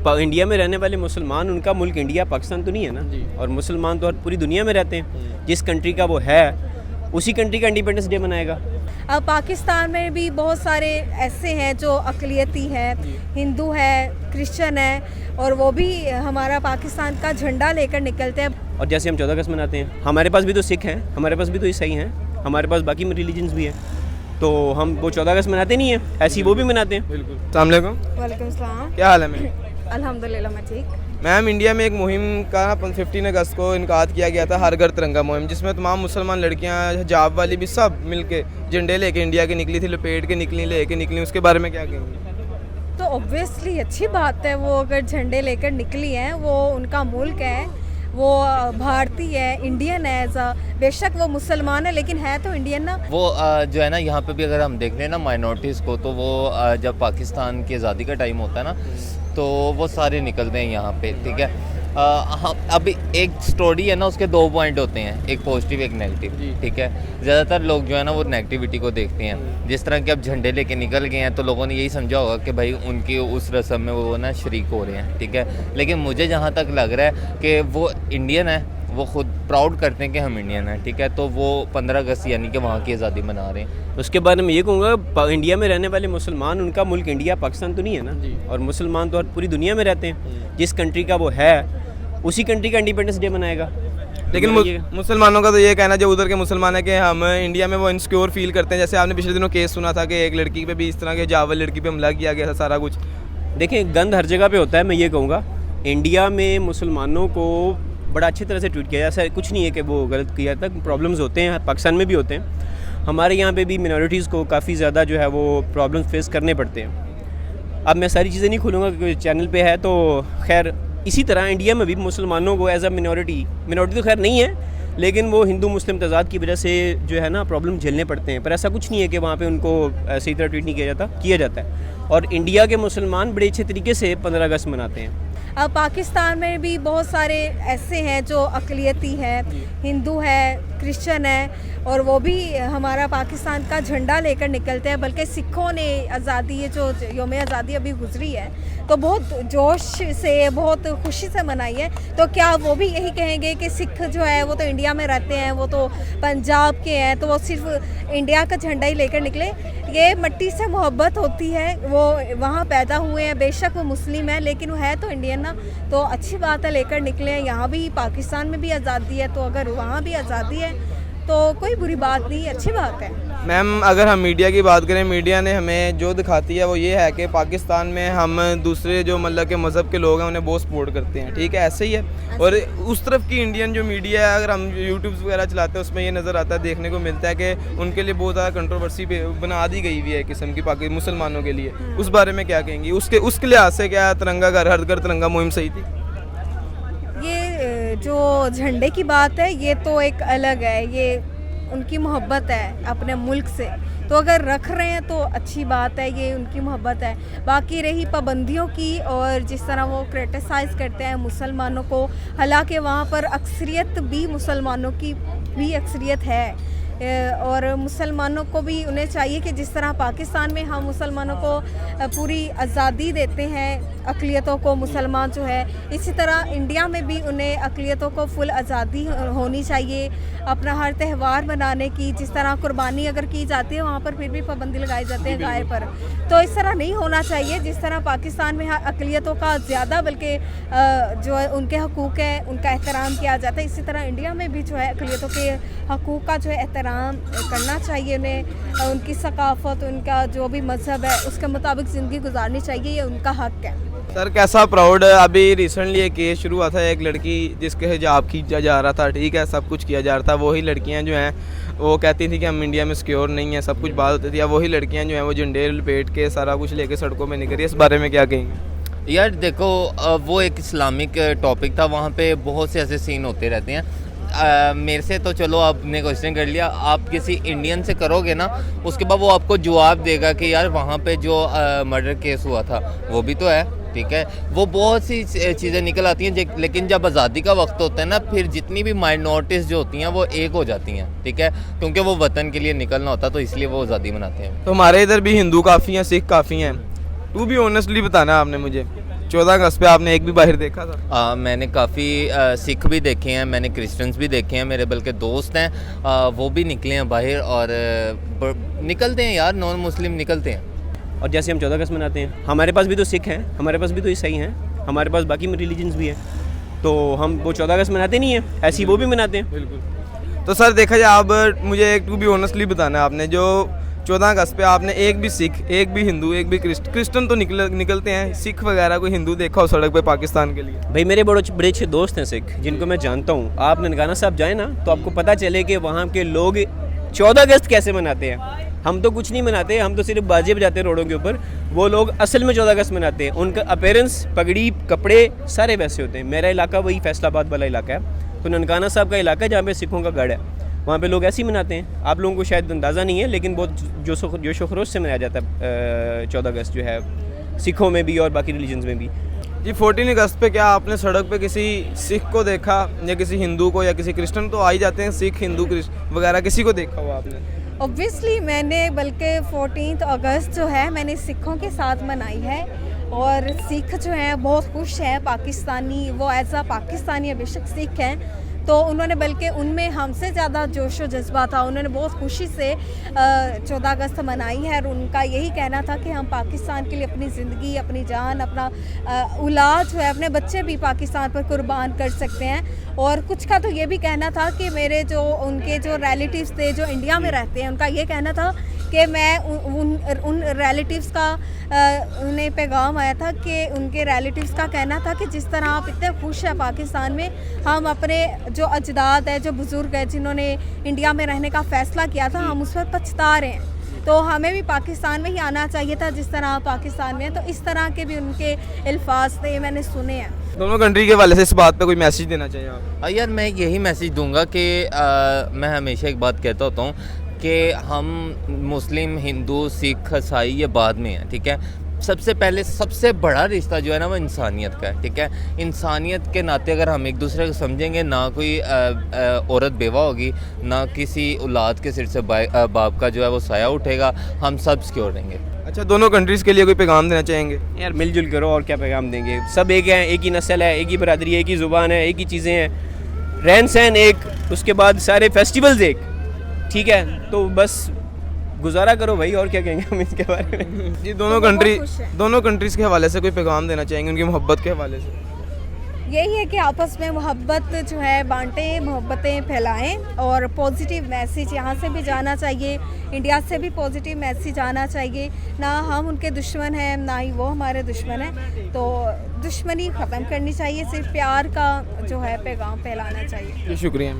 India में रहने वाले मुसलमान, उनका मुल्क इंडिया पाकिस्तान तो नहीं है ना, और मुसलमान तो पूरी दुनिया में रहते हैं। जिस कंट्री का वो है उसी कंट्री का इंडिपेंडेंस डे मनाएगा। अब पाकिस्तान में भी बहुत सारे ऐसे हैं जो अक़लियती हैं, हिंदू है, क्रिश्चियन है, और वो भी हमारा पाकिस्तान का झंडा लेकर निकलते हैं। और जैसे हम 14 अगस्त मनाते हैं, हमारे पास भी तो सिख हैं, हमारे पास भी तो ईसाई हैं, हमारे पास बाकी रिलीजन्स भी हैं, तो हम वो 14 अगस्त मनाते नहीं हैं, ऐसी वो भी मनाते हैं। बिल्कुल। अस्सलाम वालेकुम। वालेकुम सलाम। क्या हाल है मैम? अल्हम्दुलिल्लाह मैं ठीक। मैम, इंडिया में एक मुहिम का 15 अगस्त को इनकाद किया गया था, हर घर तिरंगा मुहिम, जिसमें तमाम मुसलमान लड़कियां, हिजाब वाली भी सब मिलके झंडे लेके इंडिया के निकली थी, लपेट के निकली, लेके निकली। उसके बारे में क्या कहेंगे? तो ऑब्वियसली अच्छी बात है, वो अगर झंडे लेकर निकली हैं, वो उनका मुल्क है, वो भारतीय है, इंडियन है। बेशक वो मुसलमान है लेकिन है तो इंडियन ना। वो जो है ना, यहाँ पे भी अगर हम देख लें ना माइनॉरिटीज़ को, तो वो जब पाकिस्तान की आज़ादी का टाइम होता है ना, तो वो सारे निकलते हैं यहाँ पे, ठीक है। हम अभी एक स्टोरी है ना, उसके 2 पॉइंट होते हैं, एक पॉजिटिव एक नेगेटिव, ठीक है। ज़्यादातर लोग जो है ना वो नेगेटिविटी को देखते हैं। जिस तरह के अब झंडे लेके निकल गए हैं, तो लोगों ने यही समझा होगा कि भाई उनकी उस रस्म में वो ना शरीक हो रहे हैं, ठीक है। लेकिन मुझे जहाँ तक लग रहा है कि वो इंडियन है, वो खुद प्राउड करते हैं कि हम इंडियन हैं, ठीक है। तो वो 15 अगस्त यानी कि वहाँ की आज़ादी मना रहे हैं। उसके बारे में ये कहूँगा, इंडिया में रहने वाले मुसलमान, उनका मुल्क इंडिया पाकिस्तान तो नहीं है ना, और मुसलमान तो पूरी दुनिया में रहते हैं। जिस कंट्री का वो है उसी कंट्री का इंडिपेंडेंस डे मनाएगा। लेकिन मुसलमानों का तो ये कहना, जो उधर के मुसलमान है, कि हम इंडिया में वो इनसिक्योर फील करते हैं। जैसे आपने पिछले दिनों केस सुना था कि एक लड़की पे भी इस तरह के जावल लड़की पे हमला किया गया था, सारा कुछ। देखिए, गंद हर जगह पे होता है। मैं ये कहूँगा, इंडिया में मुसलमानों को बड़ा अच्छी तरह से ट्रीट किया, ऐसा कुछ नहीं है कि वो गलत किया था। प्रॉब्लम्स होते हैं, पाकिस्तान में भी होते हैं, हमारे यहाँ पे भी मिनॉरिटीज़ को काफ़ी ज़्यादा जो है वो प्रॉब्लम्स फेस करने पड़ते हैं। अब मैं सारी चीज़ें नहीं खोलूँगा क्योंकि चैनल पे है, तो खैर इसी तरह इंडिया में भी मुसलमानों को एज अ मिनॉरिटी तो खैर नहीं है, लेकिन वो हिंदू मुस्लिम तजाद की वजह से जो है ना प्रॉब्लम झेलने पड़ते हैं। पर ऐसा कुछ नहीं है कि वहाँ पे उनको सही तरह ट्रीट नहीं किया जाता है। और इंडिया के मुसलमान बड़े अच्छे तरीके से 15 अगस्त मनाते हैं। अब पाकिस्तान में भी बहुत सारे ऐसे हैं जो अक़लियती हैं, हिंदू है, क्रिश्चियन है, और वो भी हमारा पाकिस्तान का झंडा लेकर निकलते हैं। बल्कि सिखों ने आज़ादी, ये जो योम आज़ादी अभी गुजरी है, तो बहुत जोश से, बहुत खुशी से मनाई है। तो क्या वो भी यही कहेंगे कि सिख जो है वो तो इंडिया में रहते हैं, वो तो पंजाब के हैं, तो वो सिर्फ इंडिया का झंडा ही लेकर निकले? ये मट्टी से मोहब्बत होती है, वो वहाँ पैदा हुए हैं, बेशक वो मुस्लिम है लेकिन वो है तो इंडियन ना। तो अच्छी बात है, लेकर निकले हैं। यहाँ भी पाकिस्तान में भी आज़ादी है, तो अगर वहाँ भी आज़ादी है तो कोई बुरी बात नहीं, अच्छी बात है। मैम, अगर हम मीडिया की बात करें, मीडिया ने हमें जो दिखाती है वो ये है कि पाकिस्तान में हम दूसरे जो मतलब के मज़हब के लोग हैं उन्हें बहुत सपोर्ट करते हैं, ठीक है, ऐसे ही है। और उस तरफ की इंडियन जो मीडिया है, अगर हम यूट्यूब वगैरह चलाते हैं, उसमें ये नज़र आता है, देखने को मिलता है कि उनके लिए बहुत ज़्यादा कंट्रोवर्सी बना दी गई हुई है किस्म की मुसलमानों के लिए। उस बारे में क्या कहेंगी? उसके लिहाज से क्या तिरंगा घर, हर घर तिरंगा मुहिम सही थी? ये जो झंडे की बात है, ये तो एक अलग है, ये उनकी मोहब्बत है अपने मुल्क से, तो अगर रख रहे हैं तो अच्छी बात है, ये उनकी मोहब्बत है। बाकी रही पाबंदियों की, और जिस तरह वो क्रिटिसाइज़ करते हैं मुसलमानों को, हालांकि वहाँ पर अक्सरियत भी मुसलमानों की भी अक्सरियत है, और मुसलमानों को भी उन्हें चाहिए कि जिस तरह पाकिस्तान में हम मुसलमानों को पूरी आज़ादी देते हैं, अक़लियतों को मुसलमान जो है, इसी तरह इंडिया में भी उन्हें अक़लियतों को फुल आज़ादी होनी चाहिए अपना हर त्यौहार मनाने की। जिस तरह कुर्बानी अगर की जाती है, वहाँ पर फिर भी पाबंदी लगाई जाती है गाय पर, तो इस तरह नहीं होना चाहिए। जिस तरह पाकिस्तान में अक़लियतों का ज़्यादा, बल्कि जो है उनके हकूक़ है उनका एहतराम किया जाता है, इसी तरह इंडिया में भी जो है अक़लियतों के हकूक़ का जो है एहतराम करना चाहिए उन्हें। उनकी सकाफ़त, उनका जो भी मज़हब है उसके मुताबिक ज़िंदगी गुजारनी चाहिए, ये उनका हक़ है। सर, कैसा प्राउड, अभी रिसेंटली एक केस शुरू हुआ था, एक लड़की जिसके हिजाब खींचा जा रहा था, ठीक है, सब कुछ किया जा रहा था। वही लड़कियां जो हैं वो कहती थी कि हम इंडिया में सिक्योर नहीं है, सब कुछ बात होती थी। अब वही लड़कियां जो हैं वो झंडे लपेट के सारा कुछ लेके सड़कों में निकल रही है। इस बारे में क्या कहेंगे? यार देखो, वो एक इस्लामिक टॉपिक था, वहाँ पे बहुत से ऐसे सीन होते रहते हैं। मेरे से तो चलो आपने क्वेश्चन कर लिया, आप किसी इंडियन से करोगे ना, उसके बाद वो आपको जवाब देगा कि यार वहाँ पे जो मर्डर केस हुआ था वो भी तो है, ठीक है। वो बहुत सी चीज़ें निकल आती हैं, लेकिन जब आज़ादी का वक्त होता है ना, फिर जितनी भी माइनॉरिटीज़ जो होती हैं वो एक हो जाती हैं, ठीक है, क्योंकि वो वतन के लिए निकलना होता है, तो इसलिए वो आज़ादी मनाते हैं। तो हमारे इधर भी हिंदू काफ़ी हैं, सिख काफ़ी हैं। टू भी ऑनेस्टली बताना आपने मुझे, 14 अगस्त पे आपने एक भी बाहर देखा था? मैंने काफ़ी सिख भी देखे हैं, मैंने क्रिश्चियंस भी देखे हैं, मेरे बल्कि दोस्त हैं वो भी निकले हैं बाहर, और निकलते हैं यार, नॉन मुस्लिम निकलते हैं। और जैसे हम 14 अगस्त मनाते हैं, हमारे पास भी तो सिख हैं, हमारे पास भी तो ईसाई हैं, हमारे पास बाकी रिलीजन्स भी हैं, तो हम वो 14 अगस्त मनाते नहीं हैं, ऐसे ही वो भी मनाते हैं। बिल्कुल। तो सर देखा जाए, अब मुझे एक टू बी ऑनेस्टली बताना है, आपने जो 14 अगस्त पे आपने एक भी सिख, एक भी हिंदू, एक भी क्रिश्चियन तो निकलते हैं, सिख वगैरह कोई हिंदू देखा हो सड़क पे पाकिस्तान के लिए? भाई मेरे बड़े अच्छे दोस्त हैं सिख, जिनको मैं जानता हूँ। आप ननकाना साहब जाएँ ना, तो आपको पता चले कि वहाँ के लोग 14 अगस्त कैसे मनाते हैं। हम तो कुछ नहीं मनाते, हम तो सिर्फ बाजे बजाते हैं रोडों के ऊपर। वो लोग असल में 14 अगस्त मनाते हैं, उनका अपीयरेंस, पगड़ी, कपड़े सारे वैसे होते हैं। मेरा इलाका वही फैसलाबाद वाला इलाका है, तो ननकाना साहब का इलाका है जहाँ पे सिखों का गढ़ है, वहाँ पे लोग ऐसे ही मनाते हैं। आप लोगों को शायद अंदाज़ा नहीं है, लेकिन बहुत जोशो खरोश से मनाया जाता है 14 अगस्त जो है, सिखों में भी और बाकी रिलीजन्स में भी। जी 14 अगस्त पे क्या आपने सड़क पे किसी सिख को देखा, या किसी हिंदू को, या किसी क्रिश्चियन तो आ ही जाते हैं सिख, हिंदू, वगैरह, किसी को देखा हुआ आपने? ऑब्वियसली मैंने, बल्कि 14 अगस्त जो है मैंने सिखों के साथ मनाई है, और सिख जो हैं बहुत खुश हैं, पाकिस्तानी, वो एज अ पाकिस्तानी बेशक सिख हैं, तो उन्होंने, बल्कि उनमें हमसे ज़्यादा जोश व जज्बा था, उन्होंने बहुत खुशी से 14 अगस्त मनाई है, और उनका यही कहना था कि हम पाकिस्तान के लिए अपनी ज़िंदगी, अपनी जान, अपना औलाद जो है, अपने बच्चे भी पाकिस्तान पर कुर्बान कर सकते हैं। और कुछ का तो ये भी कहना था कि मेरे जो उनके जो रिलेटिव्स थे जो इंडिया में रहते हैं, उनका ये कहना था कि मैं उन रिलेटिव्स का उन्हें पैगाम आया था कि उनके रिलेटिव्स का कहना था कि जिस तरह आप इतने खुश हैं पाकिस्तान में, हम अपने जो अजदाद है, जो बुज़ुर्ग है, जिन्होंने इंडिया में रहने का फ़ैसला किया था, हम उस पर पछता रहे हैं, तो हमें भी पाकिस्तान में ही आना चाहिए था जिस तरह पाकिस्तान में है। तो इस तरह के भी उनके अल्फाज थे, मैंने सुने हैं। दोनों कंट्री के वाले से इस बात पे कोई मैसेज देना चाहिए आप? यार मैं यही मैसेज दूंगा कि मैं हमेशा एक बात कहता होता हूँ कि हम मुस्लिम, हिंदू, सिख, ईसाई ये बाद में हैं, ठीक है। सबसे पहले सबसे बड़ा रिश्ता जो है ना वो इंसानियत का है, ठीक है। इंसानियत के नाते अगर हम एक दूसरे को समझेंगे, ना कोई औरत बेवा होगी, ना किसी औलाद के सिर से बाप का जो है वो साया उठेगा, हम सब सिक्योर रहेंगे। अच्छा, दोनों कंट्रीज़ के लिए कोई पैगाम देना चाहेंगे? यार मिलजुल करो, और क्या पैगाम देंगे। सब एक हैं, एक ही नस्ल है, एक ही बरादरी है, एक ही ज़ुबान है, एक ही चीज़ें हैं, रहन सहन एक, उसके बाद सारे फेस्टिवल्स एक, ठीक है। तो बस गुजारा करो भाई, और क्या कहेंगे हम इसके बारे में। जी बहुत खुश हैं। दोनों कंट्रीज़ के हवाले से कोई पैगाम देना चाहेंगे, उनकी मोहब्बत के हवाले से? यही है कि आपस में मोहब्बत जो है बांटें, मोहब्बतें फैलाएं, और पॉजिटिव मैसेज यहाँ से भी जाना चाहिए, इंडिया से भी पॉजिटिव मैसेज आना चाहिए। ना हम उनके दुश्मन हैं, ना ही वो हमारे दुश्मन हैं, तो दुश्मनी ख़त्म करनी चाहिए, सिर्फ प्यार का जो है पैगाम फैलाना चाहिए। जी शुक्रिया।